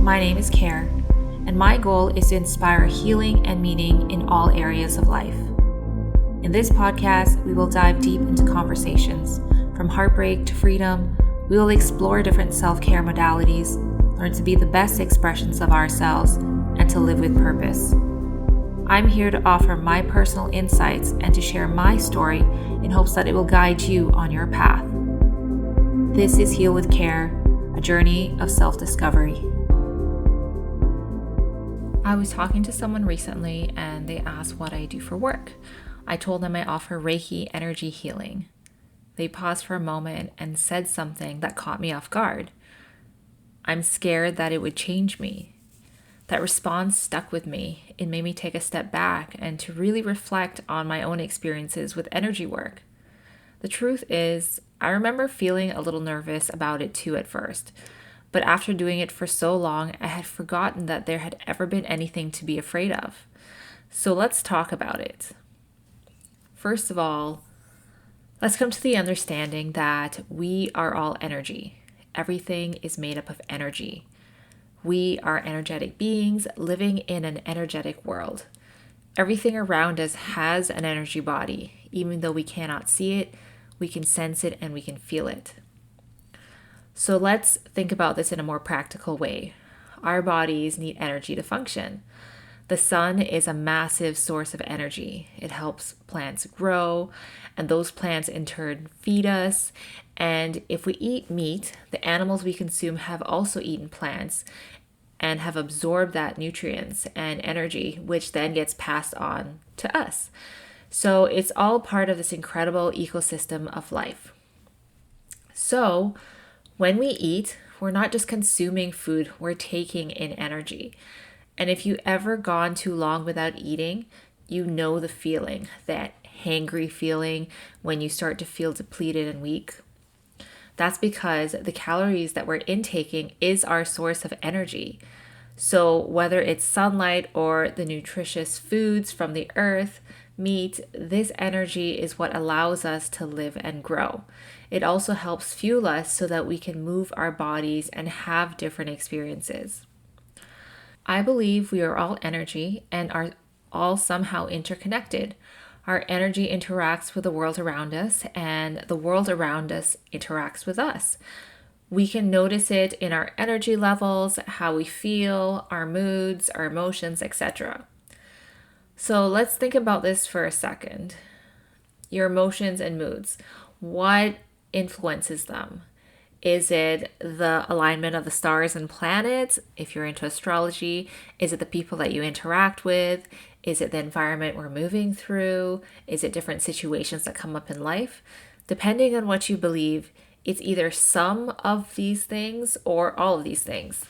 My name is Kerrie, and my goal is to inspire healing and meaning in all areas of life. In this podcast, we will dive deep into conversations. From heartbreak to freedom, we will explore different self-care modalities, learn to be the best expressions of ourselves, and to live with purpose. I'm here to offer my personal insights and to share my story in hopes that it will guide you on your path. This is Heal with Care, a journey of self-discovery. I was talking to someone recently and they asked what I do for work. I told them I offer Reiki energy healing. They paused for a moment and said something that caught me off guard. I'm scared that it would change me. That response stuck with me. It made me take a step back and to really reflect on my own experiences with energy work. The truth is, I remember feeling a little nervous about it too at first. But after doing it for so long, I had forgotten that there had ever been anything to be afraid of. So let's talk about it. First of all, let's come to the understanding that we are all energy. Everything is made up of energy. We are energetic beings living in an energetic world. Everything around us has an energy body. Even though we cannot see it, we can sense it and we can feel it. So let's think about this in a more practical way. Our bodies need energy to function. The sun is a massive source of energy. It helps plants grow, and those plants in turn feed us. And if we eat meat, the animals we consume have also eaten plants and have absorbed that nutrients and energy, which then gets passed on to us. So it's all part of this incredible ecosystem of life. So when we eat, we're not just consuming food, we're taking in energy. And if you ever gone too long without eating, you know the feeling, that hangry feeling when you start to feel depleted and weak. That's because the calories that we're intaking is our source of energy. So whether it's sunlight or the nutritious foods from the earth, meat, this energy is what allows us to live and grow. It also helps fuel us so that we can move our bodies and have different experiences. I believe we are all energy and are all somehow interconnected. Our energy interacts with the world around us, and the world around us interacts with us. We can notice it in our energy levels, how we feel, our moods, our emotions, etc. So let's think about this for a second. Your emotions and moods. What influences them? Is it the alignment of the stars and planets? If you're into astrology, is it the people that you interact with? Is it the environment we're moving through? Is it different situations that come up in life? Depending on what you believe, it's either some of these things or all of these things.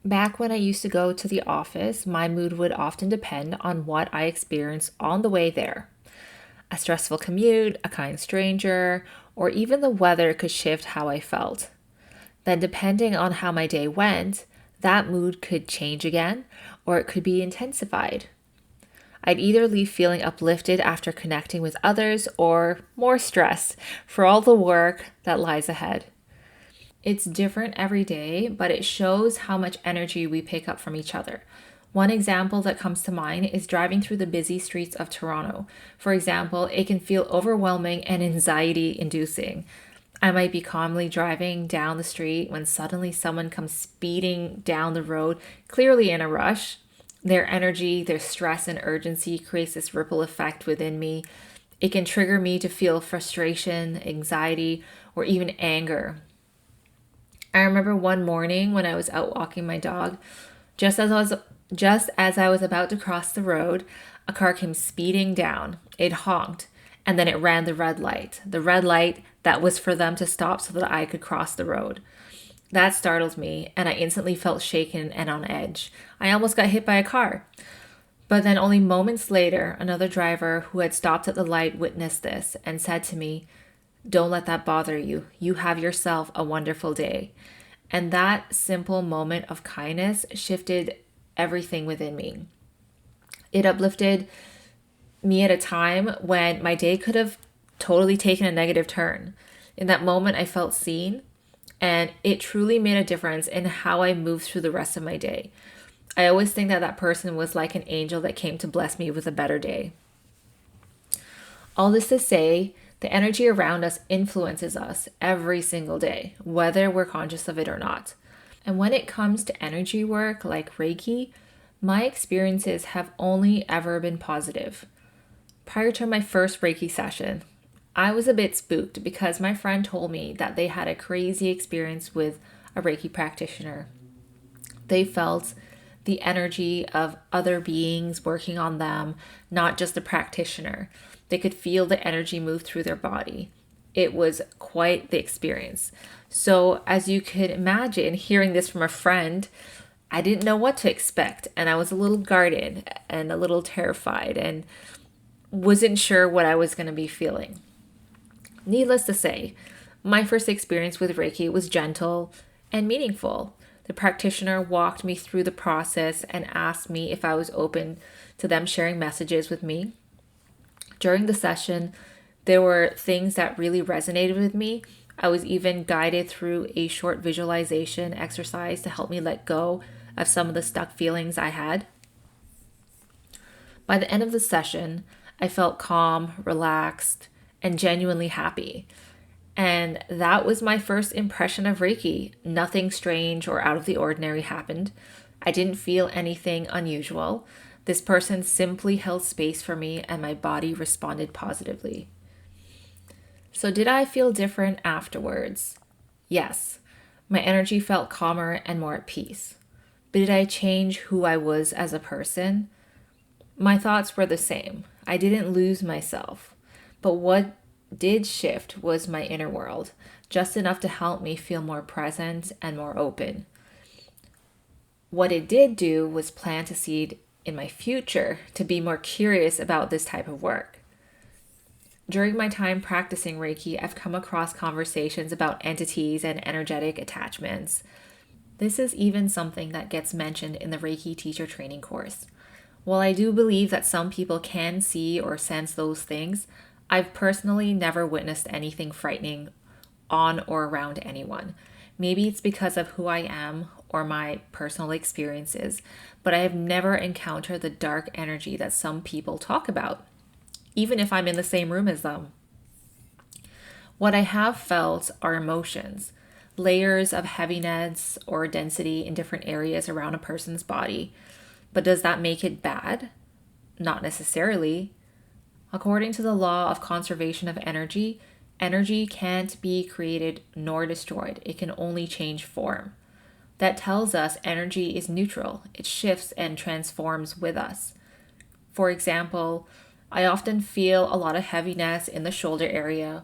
Back when I used to go to the office, my mood would often depend on what I experienced on the way there. A stressful commute, a kind stranger, or even the weather could shift how I felt. Then depending on how my day went, that mood could change again, or it could be intensified. I'd either leave feeling uplifted after connecting with others or more stressed for all the work that lies ahead. It's different every day, but it shows how much energy we pick up from each other. One example that comes to mind is driving through the busy streets of Toronto. For example, it can feel overwhelming and anxiety-inducing. I might be calmly driving down the street when suddenly someone comes speeding down the road, clearly in a rush. Their energy, their stress and urgency creates this ripple effect within me. It can trigger me to feel frustration, anxiety, or even anger. I remember one morning when I was out walking my dog, just as I was about to cross the road, a car came speeding down. It honked, and then it ran the red light. The red light that was for them to stop so that I could cross the road. That startled me, and I instantly felt shaken and on edge. I almost got hit by a car. But then only moments later, another driver who had stopped at the light witnessed this and said to me, "Don't let that bother you. You have yourself a wonderful day." And that simple moment of kindness shifted everything within me. It uplifted me at a time when my day could have totally taken a negative turn. In that moment, I felt seen. And it truly made a difference in how I moved through the rest of my day. I always think that that person was like an angel that came to bless me with a better day. All this to say, the energy around us influences us every single day, whether we're conscious of it or not. And when it comes to energy work like Reiki, my experiences have only ever been positive. Prior to my first Reiki session, I was a bit spooked because my friend told me that they had a crazy experience with a Reiki practitioner. They felt the energy of other beings working on them, not just the practitioner. They could feel the energy move through their body. It was quite the experience. So, as you could imagine, hearing this from a friend, I didn't know what to expect, and I was a little guarded and a little terrified and wasn't sure what I was going to be feeling. Needless to say, my first experience with Reiki was gentle and meaningful. The practitioner walked me through the process and asked me if I was open to them sharing messages with me. During the session, there were things that really resonated with me. I was even guided through a short visualization exercise to help me let go of some of the stuck feelings I had. By the end of the session, I felt calm, relaxed, and genuinely happy. And that was my first impression of Reiki. Nothing strange or out of the ordinary happened. I didn't feel anything unusual. This person simply held space for me and my body responded positively. So, did I feel different afterwards? Yes. My energy felt calmer and more at peace. But did I change who I was as a person? My thoughts were the same. I didn't lose myself. But what did shift was my inner world, just enough to help me feel more present and more open. What it did do was plant a seed in my future to be more curious about this type of work. During my time practicing Reiki, I've come across conversations about entities and energetic attachments. This is even something that gets mentioned in the Reiki teacher training course. While I do believe that some people can see or sense those things, I've personally never witnessed anything frightening on or around anyone. Maybe it's because of who I am or my personal experiences, but I have never encountered the dark energy that some people talk about, even if I'm in the same room as them. What I have felt are emotions, layers of heaviness or density in different areas around a person's body. But does that make it bad? Not necessarily. According to the law of conservation of energy, energy can't be created nor destroyed. It can only change form. That tells us energy is neutral. It shifts and transforms with us. For example, I often feel a lot of heaviness in the shoulder area,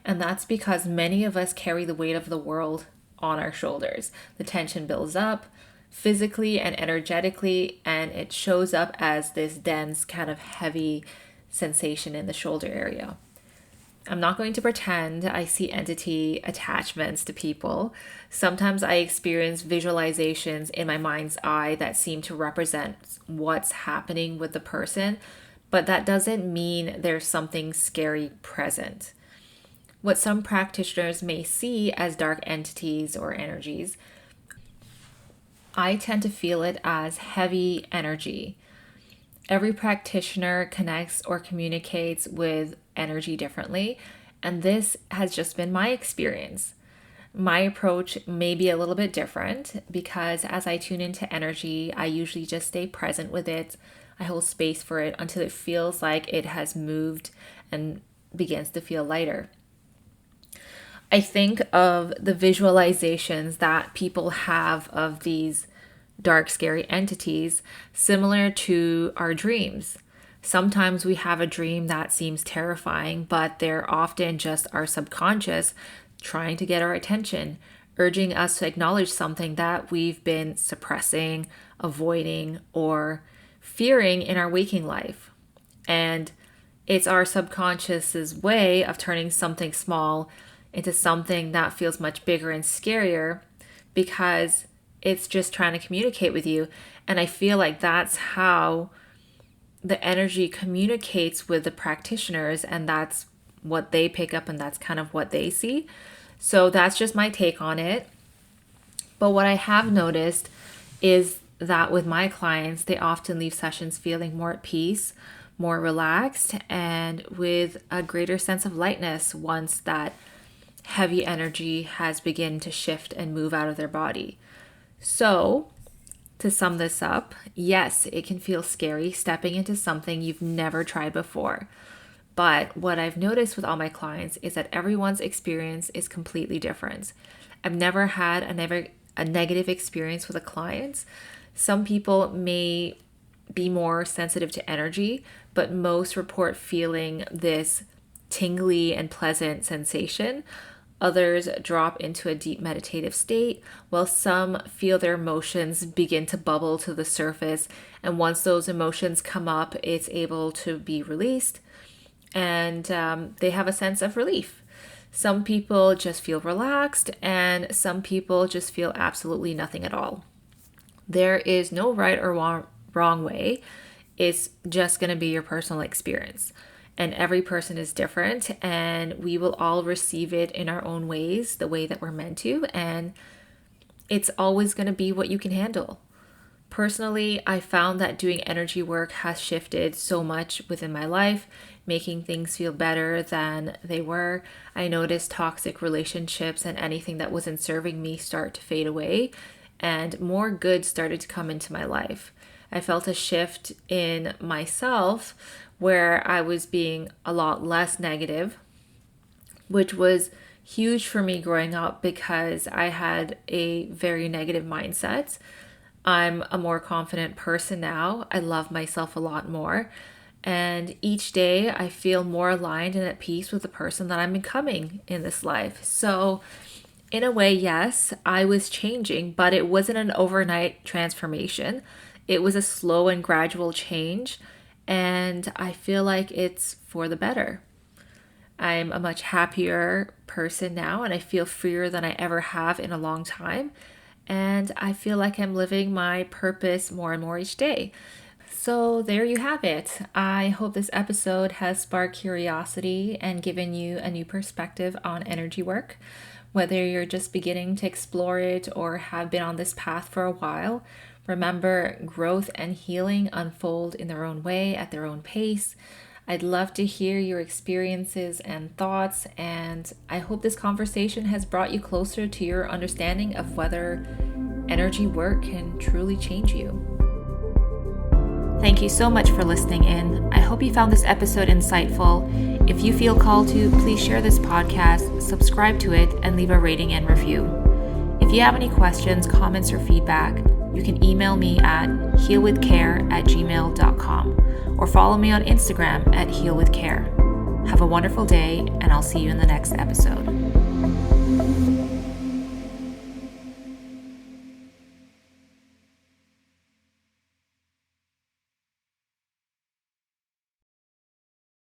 and that's because many of us carry the weight of the world on our shoulders. The tension builds up physically and energetically, and it shows up as this dense, kind of heavy sensation in the shoulder area. I'm not going to pretend I see entity attachments to people. Sometimes I experience visualizations in my mind's eye that seem to represent what's happening with the person, but that doesn't mean there's something scary present. What some practitioners may see as dark entities or energies, I tend to feel it as heavy energy. Every practitioner connects or communicates with energy differently, and this has just been my experience. My approach may be a little bit different because as I tune into energy, I usually just stay present with it. I hold space for it until it feels like it has moved and begins to feel lighter. I think of the visualizations that people have of these dark, scary entities similar to our dreams. Sometimes we have a dream that seems terrifying, but they're often just our subconscious trying to get our attention, urging us to acknowledge something that we've been suppressing, avoiding, or fearing in our waking life. And it's our subconscious's way of turning something small into something that feels much bigger and scarier because it's just trying to communicate with you. And I feel like that's how the energy communicates with the practitioners, and that's what they pick up and that's kind of what they see. So that's just my take on it. But what I have noticed is that with my clients, they often leave sessions feeling more at peace, more relaxed, and with a greater sense of lightness once that heavy energy has begun to shift and move out of their body. So, to sum this up, yes, it can feel scary stepping into something you've never tried before. But what I've noticed with all my clients is that everyone's experience is completely different. I've never had a negative experience with a client. Some people may be more sensitive to energy, but most report feeling this tingly and pleasant sensation. Others drop into a deep meditative state, while some feel their emotions begin to bubble to the surface. And once those emotions come up, it's able to be released, and they have a sense of relief. Some people just feel relaxed, and some people just feel absolutely nothing at all. There is no right or wrong way. It's just going to be your personal experience. And every person is different, and we will all receive it in our own ways, the way that we're meant to. And it's always going to be what you can handle. Personally, I found that doing energy work has shifted so much within my life, making things feel better than they were. I noticed toxic relationships and anything that wasn't serving me start to fade away, and more good started to come into my life. I felt a shift in myself where I was being a lot less negative, which was huge for me growing up because I had a very negative mindset. I'm a more confident person now. I love myself a lot more. And each day I feel more aligned and at peace with the person that I'm becoming in this life. So in a way, yes, I was changing, but it wasn't an overnight transformation. It was a slow and gradual change. And I feel like it's for the better. I'm a much happier person now, and I feel freer than I ever have in a long time. And I feel like I'm living my purpose more and more each day. So there you have it. I hope this episode has sparked curiosity and given you a new perspective on energy work. Whether you're just beginning to explore it or have been on this path for a while, remember, growth and healing unfold in their own way, at their own pace. I'd love to hear your experiences and thoughts, and I hope this conversation has brought you closer to your understanding of whether energy work can truly change you. Thank you so much for listening in. I hope you found this episode insightful. If you feel called to, please share this podcast, subscribe to it, and leave a rating and review. If you have any questions, comments, or feedback, you can email me at healwithcare@gmail.com or follow me on Instagram at healwithcare. Have a wonderful day, and I'll see you in the next episode.